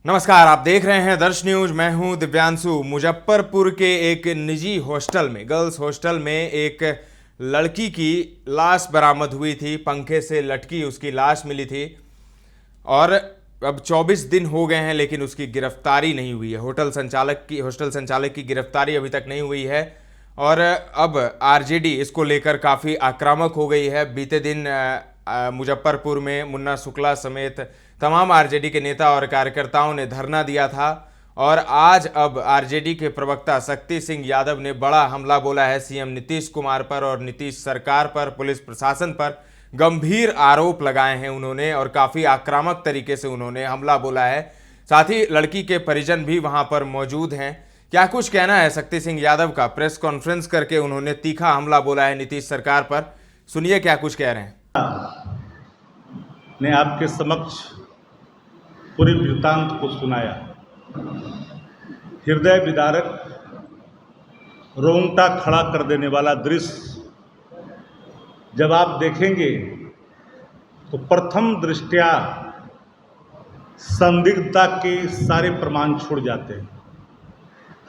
नमस्कार, आप देख रहे हैं दर्श न्यूज। मैं हूं दिव्यांशु। मुजफ्फरपुर के एक निजी हॉस्टल में, गर्ल्स हॉस्टल में एक लड़की की लाश बरामद हुई थी। पंखे से लटकी उसकी लाश मिली थी और अब 24 दिन हो गए हैं, लेकिन उसकी गिरफ्तारी नहीं हुई है। हॉस्टल संचालक की गिरफ्तारी अभी तक नहीं हुई है और अब आरजेडी इसको लेकर काफ़ी आक्रामक हो गई है। बीते दिन मुजफ्फरपुर में मुन्ना शुक्ला समेत तमाम आरजेडी के नेता और कार्यकर्ताओं ने धरना दिया था और आज अब आरजेडी के प्रवक्ता शक्ति सिंह यादव ने बड़ा हमला बोला है सीएम नीतीश कुमार पर और नीतीश सरकार पर, पुलिस प्रशासन पर गंभीर आरोप लगाए हैं उन्होंने और काफ़ी आक्रामक तरीके से उन्होंने हमला बोला है। साथ ही लड़की के परिजन भी वहां पर मौजूद हैं। क्या कुछ कहना है शक्ति सिंह यादव का? प्रेस कॉन्फ्रेंस करके उन्होंने तीखा हमला बोला है नीतीश सरकार पर। सुनिए क्या कुछ कह रहे हैं। ने आपके समक्ष पूरे वृत्तांत को सुनाया। हृदय विदारक, रोंगटा खड़ा कर देने वाला दृश्य जब आप देखेंगे तो प्रथम दृष्टया संदिग्धता के सारे प्रमाण छूट जाते हैं।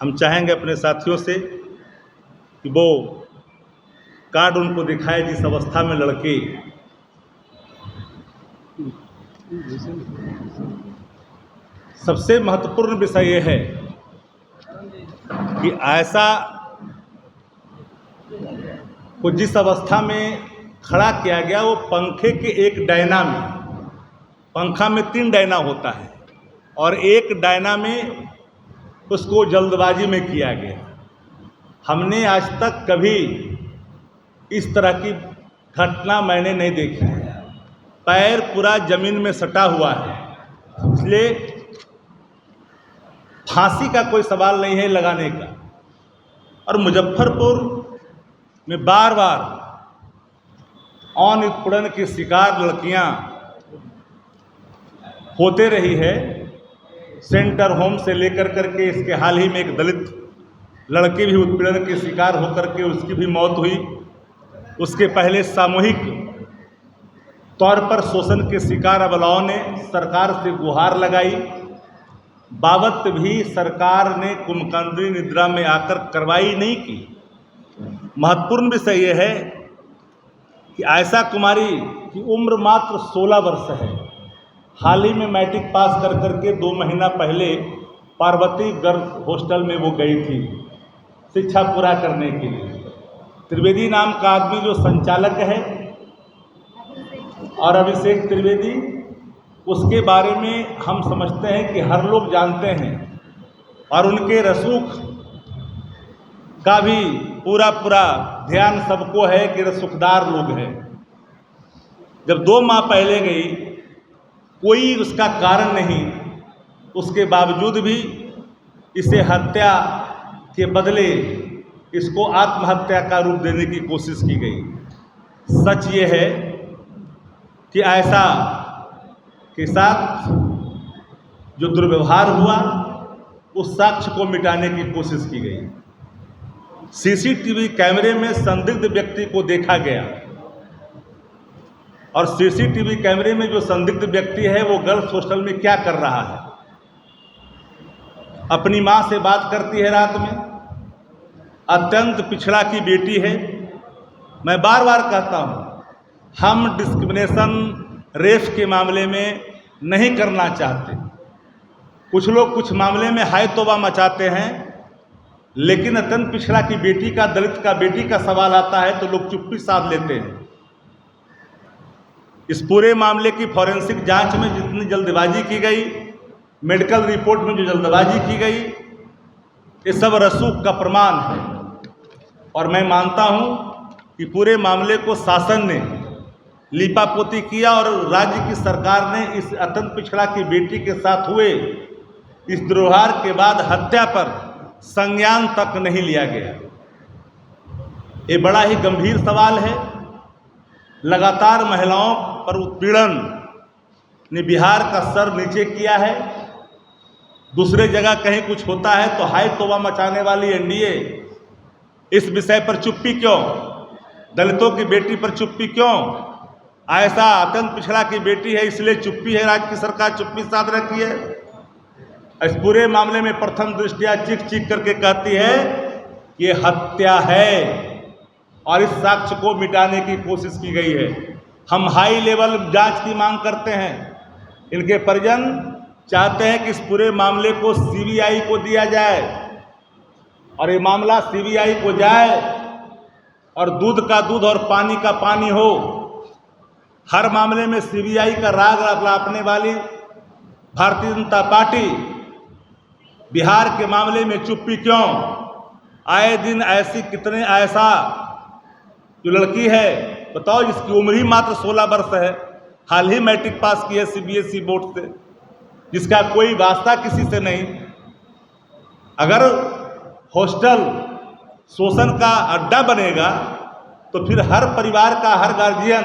हम चाहेंगे अपने साथियों से कि वो कार्ड उनको दिखाए जिस अवस्था में लड़के सबसे महत्वपूर्ण विषय यह है कि ऐसा को जिस अवस्था में खड़ा किया गया वो पंखे के एक डायना में, पंखा में 3 डायना होता है और एक डायना में उसको जल्दबाजी में किया गया। हमने आज तक कभी इस तरह की घटना मैंने नहीं देखी है। पैर पूरा जमीन में सटा हुआ है, इसलिए फांसी का कोई सवाल नहीं है लगाने का। और मुजफ्फरपुर में बार बार यौन उत्पीड़न की शिकार लड़कियां होते रही है। सेंटर होम से लेकर करके इसके हाल ही में एक दलित लड़की भी उत्पीड़न की शिकार होकर के उसकी भी मौत हुई। उसके पहले सामूहिक तौर पर शोषण के शिकार अबलाओं ने सरकार से गुहार लगाई, बाबत भी सरकार ने कुमकंद्री निद्रा में आकर कार्रवाई नहीं की। महत्वपूर्ण विषय यह है कि आयशा कुमारी की उम्र मात्र 16 वर्ष है। हाल ही में मैट्रिक पास कर करके 2 महीना पहले पार्वती गर्ल्स हॉस्टल में वो गई थी शिक्षा पूरा करने के लिए। त्रिवेदी नाम का आदमी जो संचालक है और अभिषेक त्रिवेदी, उसके बारे में हम समझते हैं कि हर लोग जानते हैं और उनके रसूख का भी पूरा ध्यान सबको है कि रसूखदार लोग हैं। जब 2 माह पहले गई, कोई उसका कारण नहीं, उसके बावजूद भी इसे हत्या के बदले इसको आत्महत्या का रूप देने की कोशिश की गई। सच ये है कि ऐसा के साथ जो दुर्व्यवहार हुआ उस साक्ष्य को मिटाने की कोशिश की गई। सीसीटीवी कैमरे में संदिग्ध व्यक्ति को देखा गया और सीसीटीवी कैमरे में जो संदिग्ध व्यक्ति है वो गर्ल्स हॉस्टल में क्या कर रहा है? अपनी मां से बात करती है रात में, अत्यंत पिछड़ा की बेटी है। मैं बार बार कहता हूं, हम डिस्क्रिमिनेशन रेप के मामले में नहीं करना चाहते। कुछ लोग कुछ मामले में हाय तौबा मचाते हैं, लेकिन अत्यंत पिछड़ा की बेटी का, दलित का बेटी का सवाल आता है तो लोग चुप्पी साध लेते हैं। इस पूरे मामले की फॉरेंसिक जांच में जितनी जल्दबाजी की गई, मेडिकल रिपोर्ट में जो जल्दबाजी की गई, ये सब रसूख का प्रमाण है। और मैं मानता हूं कि पूरे मामले को शासन ने लीपापोती किया और राज्य की सरकार ने इस अत्यंत पिछड़ा की बेटी के साथ हुए इस दुर्व्यवहार के बाद हत्या पर संज्ञान तक नहीं लिया गया। ये बड़ा ही गंभीर सवाल है। लगातार महिलाओं पर उत्पीड़न ने बिहार का सर नीचे किया है। दूसरे जगह कहीं कुछ होता है तो हाय तौबा मचाने वाली एनडीए इस विषय पर चुप्पी क्यों? दलितों की बेटी पर चुप्पी क्यों? ऐसा अत्यंत पिछड़ा की बेटी है इसलिए चुप्पी है। राज्य की सरकार चुप्पी साध रखी है। इस पूरे मामले में प्रथम दृष्टया चीख चीख करके कहती है कि ये हत्या है और इस साक्ष्य को मिटाने की कोशिश की गई है। हम हाई लेवल जांच की मांग करते हैं। इनके परिजन चाहते हैं कि इस पूरे मामले को सीबीआई को दिया जाए और ये मामला सीबीआई को जाए और दूध का दूध और पानी का पानी हो। हर मामले में सीबीआई का राग लापने वाली भारतीय जनता पार्टी बिहार के मामले में चुप्पी क्यों? आए दिन ऐसा जो लड़की है, बताओ, जिसकी उम्र ही मात्र 16 वर्ष है, हाल ही मैट्रिक पास की है सीबीएसई बोर्ड से, जिसका कोई वास्ता किसी से नहीं। अगर हॉस्टल शोषण का अड्डा बनेगा तो फिर हर परिवार का हर गार्जियन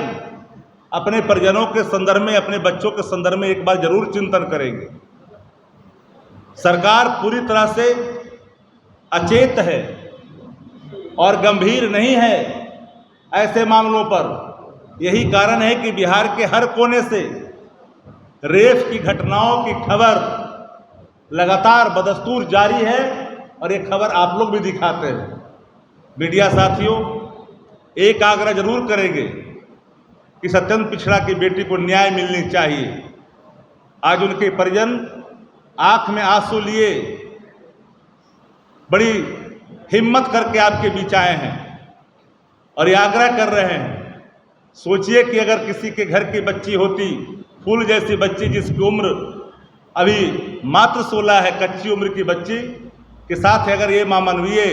अपने परिजनों के संदर्भ में, अपने बच्चों के संदर्भ में एक बार जरूर चिंतन करेंगे। सरकार पूरी तरह से अचेत है और गंभीर नहीं है ऐसे मामलों पर। यही कारण है कि बिहार के हर कोने से रेप की घटनाओं की खबर लगातार बदस्तूर जारी है और ये खबर आप लोग भी दिखाते हैं। मीडिया साथियों, एक आग्रह जरूर करेंगे कि अत्यंत पिछड़ा की बेटी को न्याय मिलनी चाहिए। आज उनके परिजन आंख में आंसू लिए बड़ी हिम्मत करके आपके बीच आए हैं और ये आग्रह कर रहे हैं। सोचिए कि अगर किसी के घर की बच्ची होती, फूल जैसी बच्ची जिसकी उम्र अभी मात्र 16 है, कच्ची उम्र की बच्ची के साथ अगर ये मानवीय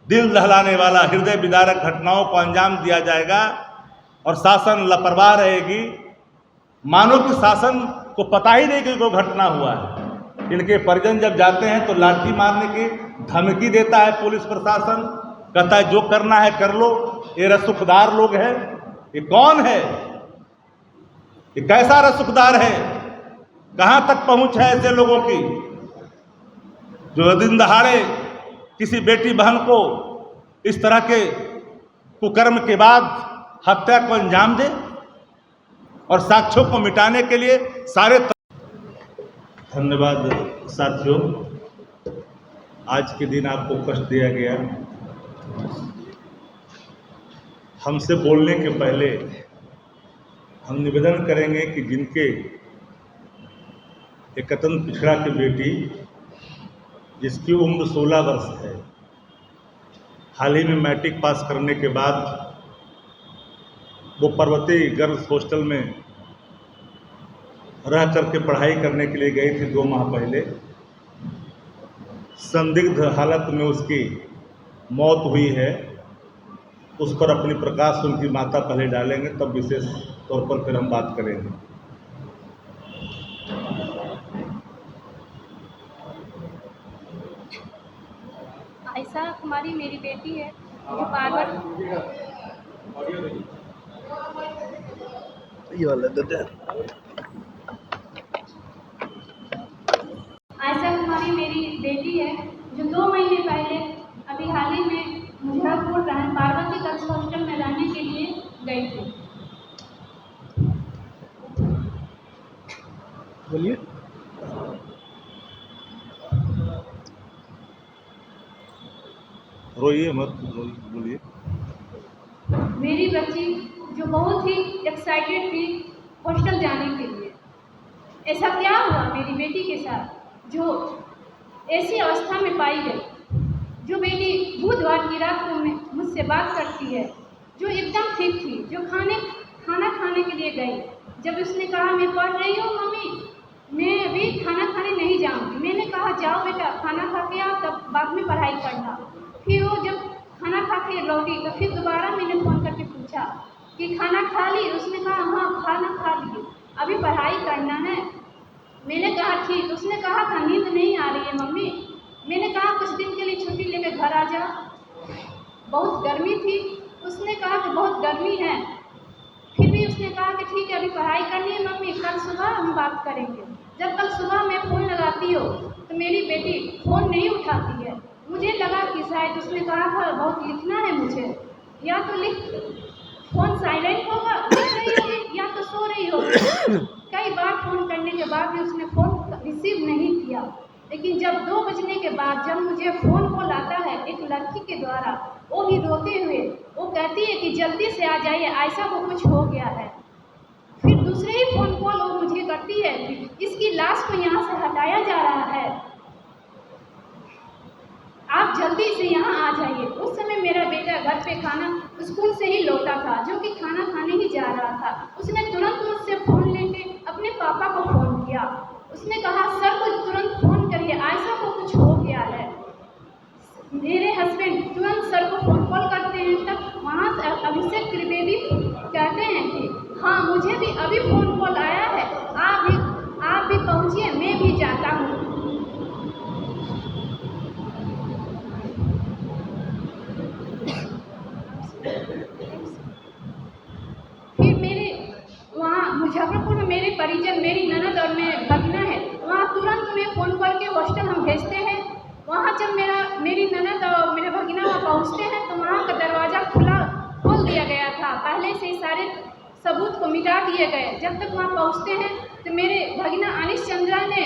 दिल दहलाने वाला हृदय विदारक घटनाओं को अंजाम दिया जाएगा और शासन लापरवाह रहेगी, मानो कि शासन को पता ही नहीं कि कोई घटना हुआ है। इनके परिजन जब जाते हैं तो लाठी मारने की धमकी देता है पुलिस प्रशासन, कहता है जो करना है कर लो। ये रसूखदार लोग हैं। ये कौन है? ये कैसा रसूखदार है? कहां तक पहुंच है ऐसे लोगों की जो दिन दहाड़े किसी बेटी बहन को इस तरह के कुकर्म के बाद हत्या को अंजाम दे और साक्ष्यों को मिटाने के लिए सारे। धन्यवाद साथियों, आज के दिन आपको कष्ट दिया गया। हमसे बोलने के पहले हम निवेदन करेंगे कि जिनके एक अत्यंत पिछड़ा की बेटी जिसकी उम्र 16 वर्ष है, हाल ही में मैट्रिक पास करने के बाद वो पर्वतीय गर्ल्स हॉस्टल में रह करके पढ़ाई करने के लिए गई थी 2 माह पहले। संदिग्ध हालत में उसकी मौत हुई है। उस पर अपनी प्रकाश उनकी माता पहले डालेंगे, तब विशेष तौर पर फिर हम बात करेंगे। आयशा कुमारी मेरी बेटी है जो पार्वती आयशा कुमारी मेरी बेटी है जो 2 महीने पहले अभी हाल ही में मुजफ्फरपुर पार्वती गर्ल्स हॉस्टल में रहने के लिए गई थी। बोलिए। रोइए मत, बोलिए। मेरी बच्ची जो बहुत ही एक्साइटेड थी हॉस्टल जाने के लिए। ऐसा क्या हुआ मेरी बेटी के साथ जो ऐसी अवस्था में पाई गई? जो बेटी बुधवार की रात को मुझसे बात करती है, जो एकदम ठीक थी, जो खाना खाने के लिए गई। जब उसने कहा मैं पढ़ रही हूँ मम्मी, मैं अभी खाना खाने नहीं जाऊँगी। मैंने कहा जाओ बेटा खाना खा के आओ, तब बाद में पढ़ाई करना। फिर वो जब खाना खा के लौटी तो फिर दोबारा मैंने फ़ोन करके पूछा कि खाना खा ली? उसने कहा हाँ खाना खा ली, अभी पढ़ाई करना है। मैंने कहा ठीक। उसने कहा था नींद नहीं आ रही है मम्मी। मैंने कहा कुछ दिन के लिए छुट्टी लेकर घर आ जा, बहुत गर्मी थी। उसने कहा कि बहुत गर्मी है। फिर भी उसने कहा कि ठीक है अभी पढ़ाई करनी है मम्मी, कल सुबह हम बात करेंगे। जब कल सुबह मैं फ़ोन लगाती हो तो मेरी बेटी फ़ोन नहीं उठाती है। मुझे लगा कि शायद उसने कहा था बहुत लिखना है मुझे, या तो लिख फ़ोन साइलेंट होगा, लिख रही होगी, या तो सो रही होगी। कई बार फ़ोन करने के बाद भी उसने फ़ोन रिसीव नहीं किया। लेकिन जब 2 बजने के बाद जब मुझे फ़ोन कॉल आता है एक लड़की के द्वारा, वो भी रोते हुए वो कहती है कि जल्दी से आ जाइए, आयशा को कुछ हो गया है। फिर दूसरे ही फ़ोन कॉल वो मुझे करती है कि इसकी लाश को यहाँ से हटाया जा रहा है, आप जल्दी से यहाँ आ जाइए। उस समय मेरा बेटा घर पे खाना स्कूल से ही लौटा था, जो कि खाना खाने ही जा रहा था। उसने तुरंत मुझसे फ़ोन लेके अपने पापा को फ़ोन किया। उसने कहा सर को तुरंत फ़ोन करिए, आयशा को कुछ हो गया है। मेरे हस्बैंड तुरंत सर को फ़ोन कॉल करते हैं, तब वहाँ से अभिषेक त्रिवेदी कहते हैं कि हाँ मुझे भी अभी फ़ोन कॉल आया है, आप भी पहुँचिए, मैं भी जाता हूँ। फिर मेरे वहाँ मुजफ्फरपुर में मेरे परिजन, मेरी ननद और मेरे भगना है, वहाँ तुरंत उन्हें फ़ोन करके हॉस्टल हम भेजते हैं। वहाँ जब मेरी ननद और मेरे भगना वहाँ पहुँचते हैं तो वहाँ का दरवाज़ा खोल दिया गया था, पहले से ही सारे सबूत को मिटा दिए गए। जब तक वहाँ पहुँचते हैं तो मेरे भगना अनिश चंद्रा ने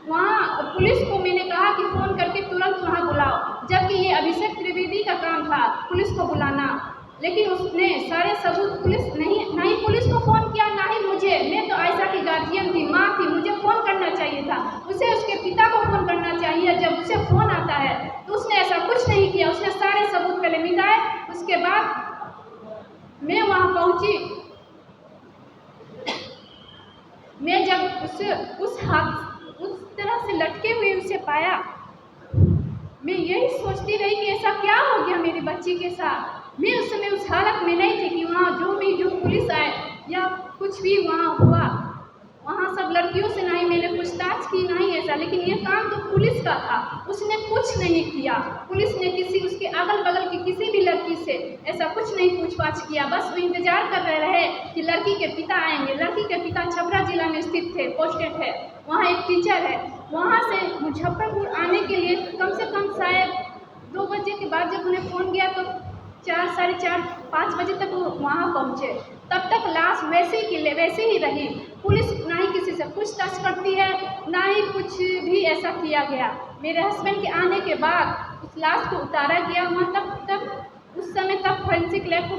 वहाँ पुलिस को मैंने कहा कि फ़ोन करके तुरंत वहाँ बुलाओ, जबकि ये अभिषेक त्रिवेदी का काम था पुलिस को बुलाना। लेकिन उसने सारे सबूत ना ही पुलिस को फ़ोन किया, ना ही मुझे। मैं तो आयशा की गार्जियन थी, माँ थी, मुझे फ़ोन करना चाहिए था, उसे उसके पिता को फ़ोन करना चाहिए। जब उसे फ़ोन आता है तो उसने ऐसा कुछ नहीं किया, उसने सारे सबूत पहले मिटाए। उसके बाद मैं वहाँ पहुँची। मैं जब उसे उस तरह से लटके हुए उसे पाया, मैं यही सोचती रही कि ऐसा क्या हो गया मेरी बच्ची के साथ। मैं उस समय उस हालत में नहीं थी कि वहाँ जो पुलिस आए या कुछ भी वहाँ हुआ। वहाँ सब लड़कियों से ना ही मैंने पूछताछ की, ना ही ऐसा। लेकिन ये काम तो पुलिस का था, उसने कुछ नहीं किया। पुलिस ने उसके अगल बगल की किसी भी लड़की से ऐसा कुछ नहीं पूछताछ किया। बस वो इंतजार कर रहे कि लड़की के पिता आएंगे। लड़की के पिता छपरा जिला में स्थित थे, पोस्टेड है, वहाँ एक टीचर है। वहाँ से मुजफ्फरपुर आने के लिए कम से कम शायद 2 बजे के बाद जब उन्हें फ़ोन किया तो 4, साढ़े 4, 5 बजे तक वो वहाँ पहुँचे। तब तक लाश वैसे ही रही। पुलिस ना ही किसी से पूछताछ करती है, ना ही कुछ भी ऐसा किया गया। मेरे हस्बैंड के आने के बाद उस लाश को उतारा गया वहाँ। तब उस समय फॉरेंसिक लैब को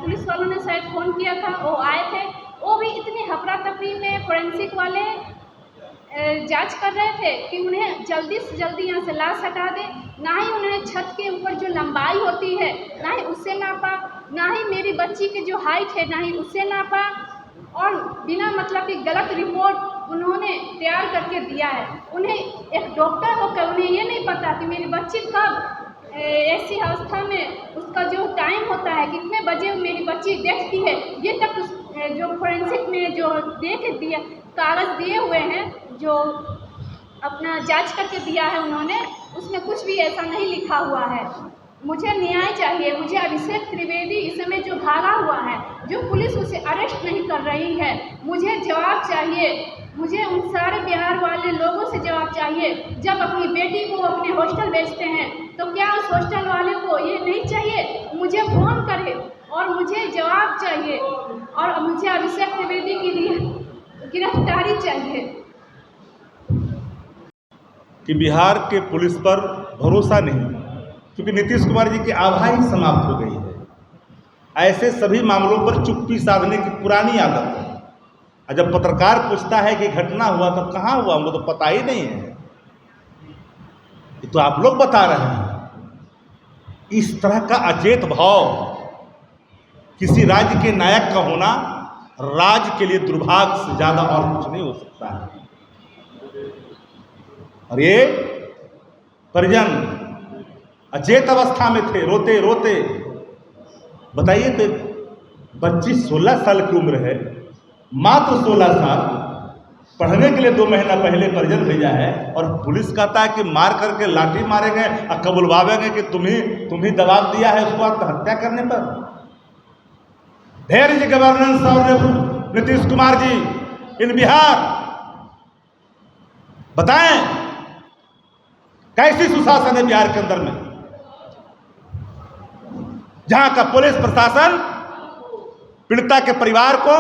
पुलिस वालों ने शायद फ़ोन किया था, वो आए थे। वो भी इतनी हफरा तफरी में फॉरेंसिक वाले जांच कर रहे थे कि उन्हें जल्दी से जल्दी यहाँ से लाश हटा दे। ना ही उन्होंने छत के ऊपर जो लंबाई होती है ना ही उससे नापा, ना ही मेरी बच्ची की जो हाइट है ना ही उससे नापा, और बिना मतलब की गलत रिपोर्ट उन्होंने तैयार करके दिया है। उन्हें एक डॉक्टर होकर उन्हें ये नहीं पता कि मेरी बच्ची कब ऐसी अवस्था में उसका जो टाइम होता है, कितने बजे मेरी बच्ची देखती है, ये तक जो फोरेंसिक में जो दे के दिया कागज़ दिए हुए हैं, जो अपना जांच करके दिया है उन्होंने, उसमें कुछ भी ऐसा नहीं लिखा हुआ है। मुझे न्याय चाहिए। मुझे अभिषेक त्रिवेदी इस समय जो भागा हुआ है, जो पुलिस उसे अरेस्ट नहीं कर रही है, मुझे जवाब चाहिए। मुझे उन सारे बिहार वाले लोगों से जवाब चाहिए। जब अपनी बेटी को अपने हॉस्टल भेजते हैं तो क्या उस हॉस्टल वाले को ये नहीं चाहिए मुझे फ़ोन करे और मुझे जवाब चाहिए, और मुझे अभिषेक त्रिवेदी की गिरफ्तारी चाहिए। कि बिहार के पुलिस पर भरोसा नहीं, क्योंकि नीतीश कुमार जी की आभा ही समाप्त हो गई है। ऐसे सभी मामलों पर चुप्पी साधने की पुरानी आदत है। और जब पत्रकार पूछता है कि घटना हुआ तो कहाँ हुआ, हमको तो पता ही नहीं है, ये तो आप लोग बता रहे हैं। इस तरह का अचेत भाव किसी राज्य के नायक का होना राज्य के लिए दुर्भाग्य से ज़्यादा और कुछ नहीं हो सकता है। और ये परिजन अचेत अवस्था में थे, रोते रोते। बताइए तो बच्ची 16 साल की उम्र है, मात्र 16 साल, पढ़ने के लिए 2 महीना पहले परिजन भेजा है, और पुलिस कहता है कि मार करके लाठी मारेंगे और कबुलवावेंगे कि तुम ही दबाव दिया है उसको आत्महत्या करने पर। धैर्य गवर्नेंस और नीतीश कुमार जी इन बिहार, बताएं कैसी सुशासन है बिहार के अंदर में, जहां का पुलिस प्रशासन पीड़िता के परिवार को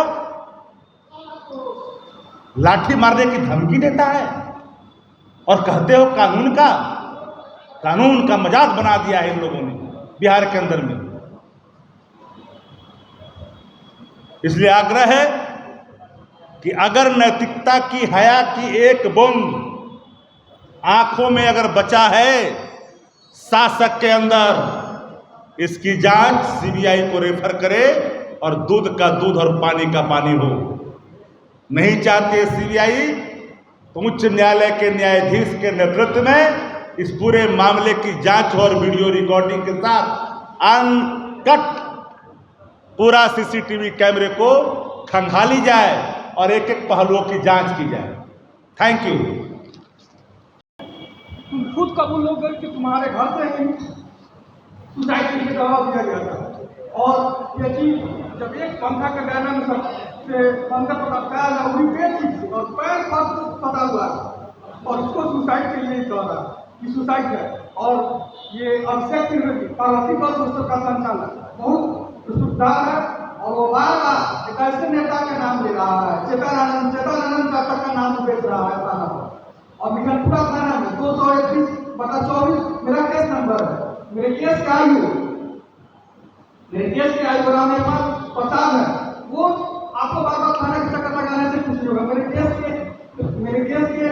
लाठी मारने की धमकी देता है। और कहते हो कानून का मजाक बना दिया है इन लोगों ने बिहार के अंदर में। इसलिए आग्रह है कि अगर नैतिकता की, हया की एक बूंद आंखों में अगर बचा है शासक के अंदर, इसकी जांच सीबीआई को रेफर करे और दूध का दूध और पानी का पानी हो। नहीं चाहते सीबीआई तो उच्च न्यायालय के न्यायाधीश के नेतृत्व में इस पूरे मामले की जांच और वीडियो रिकॉर्डिंग के साथ अनकट पूरा सीसीटीवी कैमरे को खंगाली जाए और एक एक पहलुओं की जांच की जाए। Thank you. तुम खुद कबूल हो गए कि तुम्हारे घर से ही सुसाइड के लिए दबाव दिया गया था। और ये चीज जब एक पंखा के डायनामिक से पंखा पता पैर उड़ी पेट थी और पैर पर पता हुआ और उसको सुसाइड के लिए कह रहा कि सुसाइड है। और ये अभिषेक त्रिवेदी पार्वती बस उत्सव का संचालक बहुत सुधार है और वो बार बार एक ऐसे नेता का नाम ले रहा है, चेतनानंद चाचा का नाम बेच रहा है थाना पर। और मिठनपुरा थाना में 231/24 मेरा केस नंबर है। मेरे केस की आयु बनाने पर प्रसाद है, वो आपको बार बार थाना के चक्कर लगाने से कुछ नहीं होगा। मेरे केस के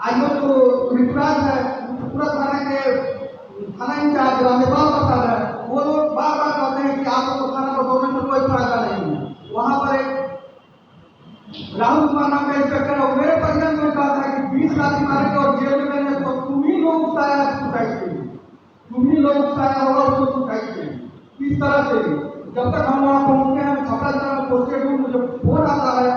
आयु जो ऋतुराज है, पूरा थाना इंचार्ज रामेश्वर प्रसाद है, वो लोग बार बार कहते हैं कि आपको थाना पर दौड़ने से कोई फायदा नहीं है। वहां पर एक राहुल कुमार नाम का इंस्पेक्टर है, मेरे परिजन को कहा था कि 20 लाख मारेंगे और जेल में लेंगे तो तुम ही लोग उकसाया सुसाइड के लिए, तुम ही लोग उकसाया होगा उसको सुसाइड के लिए। इस तरह से जब तक हम वहाँ पहुँचते हैं, छपरा जिला में पहुँचते हुए मुझे फोन आता है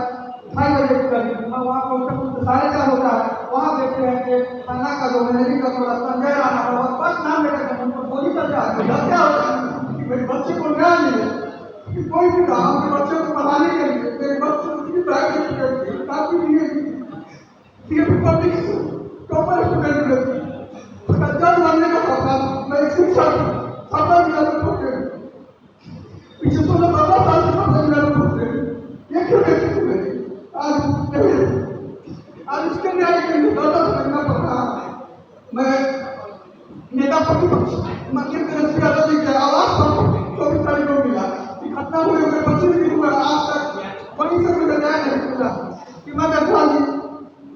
2:30 बजे के करीब, मैं वहाँ पहुँचते 4:30 होता है। वहाँ देखते हैं कि थाना का जो मैनेजिंग का थोड़ा संजय राणा है, और बस नाम लेकर उनको गोली चल जाती है। क्या होता है कि मेरे बच्चे को न्याय मिले, कि कोई भी कहा अपने बच्चे को पढ़ाने के लिए, मेरे बच्चे की प्राइवेट काफी पब्लिक टॉपर स्टूडेंट रहती जज बनने का सपना मैं एक शिक्षक सपना जिला में पहुंचे पीछे तो मैं 12 साल से सपना जिला में पहुंचे ये क्यों देखी थी मेरी आज इसके न्याय के लिए 10 महीना पड़ रहा है। मैं नेता प्रतिपक्ष मंदिर के रस्ते आजादी के आवाज पर 24 तारीख को मिला घटना हुई, मेरे 25 दिन हुआ, आज तक वहीं से मुझे न्याय नहीं मिला कि मैं देखा जी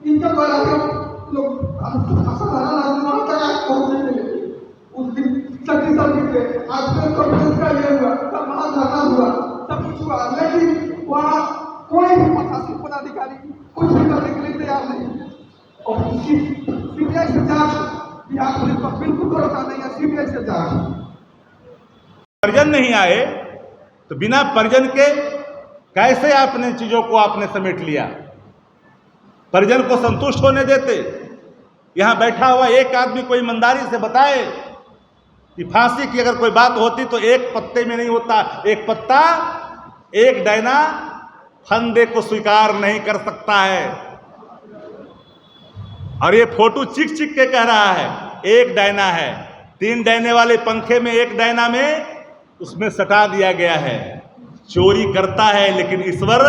इनके द्वारा लोग वहां तक पहुंचने के लिए उस दिन सभी थे। आज प्रेस कॉन्फ्रेंस का ये हुआ, सब वहां धरना हुआ, सब कुछ हुआ, लेकिन वहां कोई भी प्रशासनिक पदाधिकारी कुछ भी करने के लिए तैयार नहीं। और सीबीआई से जांच बिहार पुलिस पर बिल्कुल भरोसा नहीं है। सीबीआई से जांच परिजन नहीं आए तो बिना परिजन के कैसे आपने चीजों को आपने समेट लिया? परिजन को संतुष्ट होने देते? यहां बैठा हुआ एक आदमी कोई ईमानदारी से बताए कि फांसी की अगर कोई बात होती तो एक पत्ते में नहीं होता, एक पत्ता, एक डायना फंदे को स्वीकार नहीं कर सकता है। और ये फोटो चिक चिक के कह रहा है एक डायना है, 3 डायने वाले पंखे में एक डायना में उसमें सटा दिया गया है। चोरी करता है लेकिन ईश्वर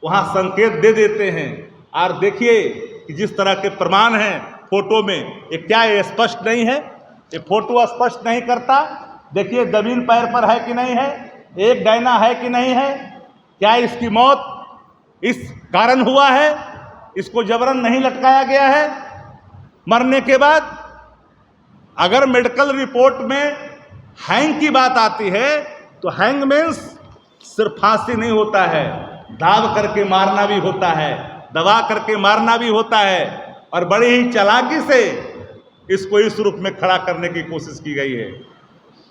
वहां संकेत दे देते हैं। और देखिए कि जिस तरह के प्रमाण हैं फोटो में, ये क्या ये स्पष्ट नहीं है? ये फोटो स्पष्ट नहीं करता। देखिए जमीन पैर पर है कि नहीं है, एक डायना है कि नहीं है, क्या इसकी मौत इस कारण हुआ है, इसको जबरन नहीं लटकाया गया है मरने के बाद। अगर मेडिकल रिपोर्ट में हैंग की बात आती है तो हैंग मीन्स सिर्फ फांसी नहीं होता है, दाब करके मारना भी होता है, दबा करके मारना भी होता है। और बड़ी ही चालाकी से इसको इस रूप में खड़ा करने की कोशिश की गई है।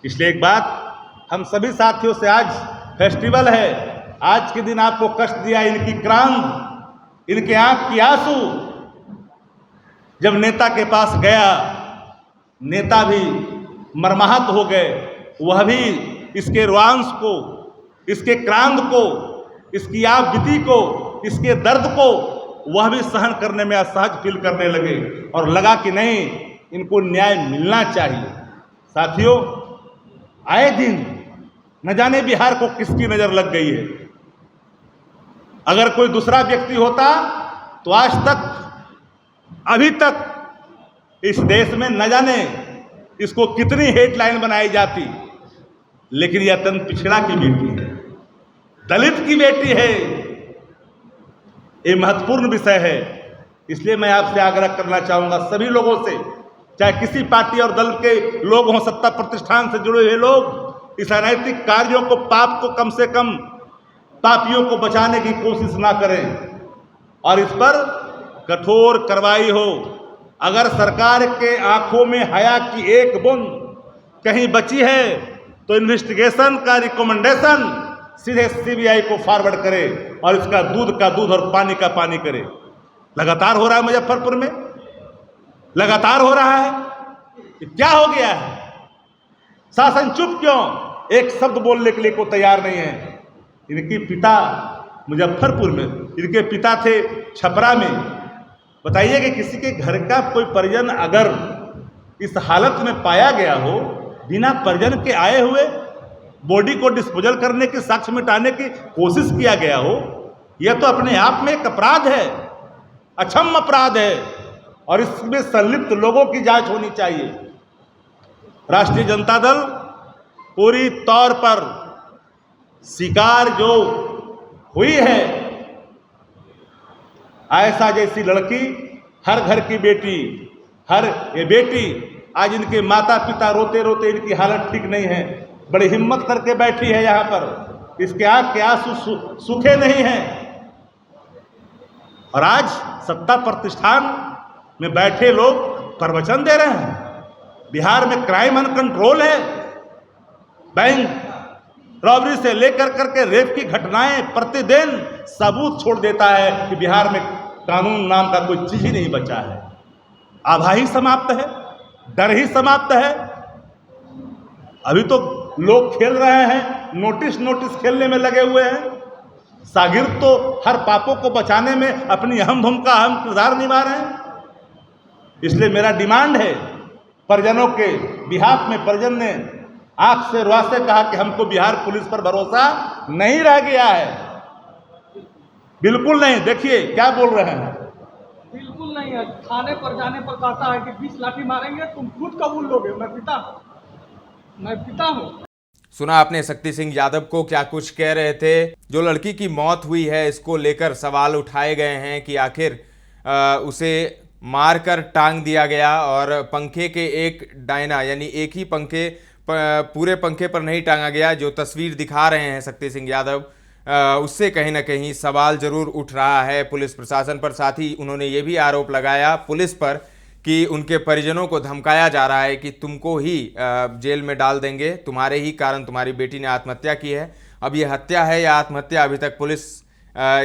इसलिए एक बात हम सभी साथियों से, आज फेस्टिवल है, आज के दिन आपको कष्ट दिया इनकी क्रांत, इनके आंख की आंसू। जब नेता के पास गया, नेता भी मर्माहत हो गए, वह भी इसके रोआंस को, इसके क्रांत को, इसकी आपबीती को, इसके दर्द को वह भी सहन करने में असहज फील करने लगे और लगा कि नहीं, इनको न्याय मिलना चाहिए। साथियों, आए दिन न जाने बिहार को किसकी नजर लग गई है। अगर कोई दूसरा व्यक्ति होता तो आज तक अभी तक इस देश में न जाने इसको कितनी हेडलाइन बनाई जाती, लेकिन यह अत्यंत पिछड़ा की बेटी है, दलित की बेटी है। ये महत्वपूर्ण विषय है। इसलिए मैं आपसे आग्रह करना चाहूंगा सभी लोगों से, चाहे किसी पार्टी और दल के लोग हों, सत्ता प्रतिष्ठान से जुड़े हुए लोग, इस अनैतिक कार्यों को, पाप को कम से कम पापियों को बचाने की कोशिश ना करें और इस पर कठोर कार्रवाई हो। अगर सरकार के आंखों में हया की एक बूंद कहीं बची है तो इन्वेस्टिगेशन का रिकमेंडेशन सीधे सीबीआई को फॉरवर्ड करे और इसका दूध का दूध और पानी का पानी करे। लगातार हो रहा है मुजफ्फरपुर में, लगातार हो रहा है। क्या हो गया है? शासन चुप क्यों? एक शब्द बोलने के लिए कोई तैयार नहीं है। इनके पिता मुजफ्फरपुर में, इनके पिता थे छपरा में। बताइए कि किसी के घर का कोई परिजन अगर इस हालत में पाया गया हो, बिना परिजन के आए हुए बॉडी को डिस्पोजल करने की, साक्ष्य मिटाने की कोशिश किया गया हो, यह तो अपने आप में एक अपराध है, अक्षम अपराध है और इसमें संलिप्त लोगों की जांच होनी चाहिए। राष्ट्रीय जनता दल पूरी तौर पर शिकार जो हुई है, आयशा जैसी लड़की, हर घर की बेटी, हर ये बेटी, आज इनके माता पिता रोते रोते, इनकी हालत ठीक नहीं है, बड़ी हिम्मत करके बैठी है यहाँ पर, इसके आंख के आंसू सूखे नहीं हैं और आज सत्ता प्रतिष्ठान में बैठे लोग प्रवचन दे रहे हैं। बिहार में क्राइम अनकंट्रोल है, बैंक रॉबरी से लेकर करके रेप की घटनाएं प्रतिदिन सबूत छोड़ देता है कि बिहार में कानून नाम का कोई चीज ही नहीं बचा है। आभा ही समाप्त है, डर ही समाप्त है। अभी तो लोग खेल रहे हैं, नोटिस खेलने में लगे हुए हैं। शागिर्द तो हर पापों को बचाने में अपनी अहम भूमिका, अहम किरदार निभा रहे हैं। इसलिए मेरा डिमांड है परिजनों के बिहाफ में, परिजन ने आंख से रुआ से कहा कि हमको बिहार पुलिस पर भरोसा नहीं रह गया है, बिल्कुल नहीं। देखिए क्या बोल रहे हैं, बिल्कुल नहीं है। थाने पर जाने पर कहता है कि 20 लाठी मारेंगे, तुम खुद कबूल लोगे मैं पिता हूँ। सुना आपने शक्ति सिंह यादव को क्या कुछ कह रहे थे। जो लड़की की मौत हुई है, इसको लेकर सवाल उठाए गए हैं कि आखिर उसे मारकर टांग दिया गया और पंखे के एक डायना, यानी एक ही पंखे, पूरे पंखे पर नहीं टांगा गया। जो तस्वीर दिखा रहे हैं शक्ति सिंह यादव, उससे कहीं ना कहीं सवाल जरूर उठ रहा है पुलिस प्रशासन पर। साथ ही उन्होंने ये भी आरोप लगाया पुलिस पर कि उनके परिजनों को धमकाया जा रहा है कि तुमको ही जेल में डाल देंगे, तुम्हारे ही कारण तुम्हारी बेटी ने आत्महत्या की है। अब ये हत्या है या आत्महत्या, अभी तक पुलिस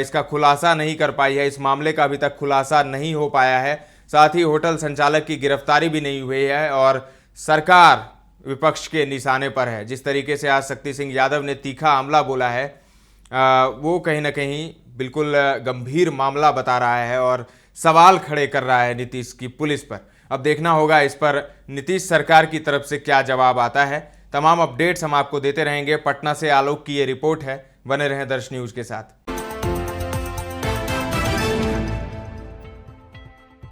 इसका खुलासा नहीं कर पाई है। इस मामले का अभी तक खुलासा नहीं हो पाया है। साथ ही होटल संचालक की गिरफ्तारी भी नहीं हुई है और सरकार विपक्ष के निशाने पर है। जिस तरीके से आज शक्ति सिंह यादव ने तीखा हमला बोला है, वो कहीं ना कहीं बिल्कुल गंभीर मामला बता रहा है और सवाल खड़े कर रहा है नीतीश की पुलिस पर। अब देखना होगा इस पर नीतीश सरकार की तरफ से क्या जवाब आता है। तमाम अपडेट्स हम आपको देते रहेंगे। पटना से आलोक की ये रिपोर्ट है। बने रहें दर्श न्यूज़ के साथ।